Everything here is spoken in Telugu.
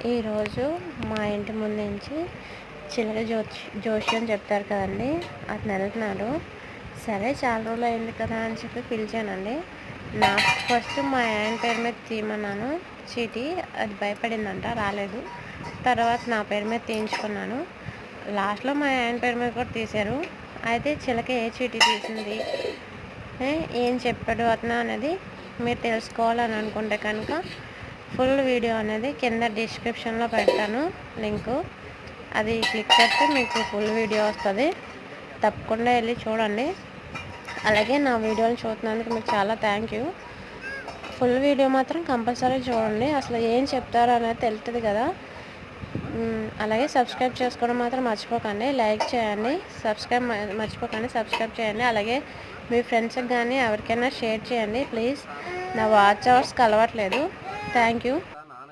ఈరోజు మా ఇంటి ముందు నుంచి చిలక జోష్యం చెప్తారు కదండి, అతను వెళ్తున్నారు. సరే చాలా రోజులు అయింది కదా అని చెప్పి పిలిచానండి. నాకు ఫస్ట్ మా ఆయన పేరు మీద తీయమన్నాను చీటీ, అది భయపడిందంట రాలేదు. తర్వాత నా పేరు మీద తీయించుకున్నాను. లాస్ట్లో మా ఆయన పేరు మీద కూడా తీశారు. అయితే చిలక ఏ చీటీ తీసింది, ఏం చెప్పాడు అతను అనేది మీరు తెలుసుకోవాలని అనుకుంటే కనుక ఫుల్ వీడియో అనేది కింద డిస్క్రిప్షన్లో పెడతాను లింకు. అది క్లిక్ చేస్తే మీకు ఫుల్ వీడియో వస్తుంది. తప్పకుండా వెళ్ళి చూడండి. అలాగే నా వీడియోలు చూస్తున్నందుకు మీకు చాలా థ్యాంక్ యూ. ఫుల్ వీడియో మాత్రం కంపల్సరీ చూడండి, అసలు ఏం చెప్తారో అనేది తెలుస్తుంది కదా. అలాగే సబ్స్క్రైబ్ చేసుకోవడం మాత్రం మర్చిపోకండి. లైక్ చేయండి, మర్చిపోకండి సబ్స్క్రైబ్ చేయండి. అలాగే మీ ఫ్రెండ్స్కి కానీ ఎవరికైనా షేర్ చేయండి ప్లీజ్. నా వాచ్ అవర్స్ కలవట్లేదు. Thank you.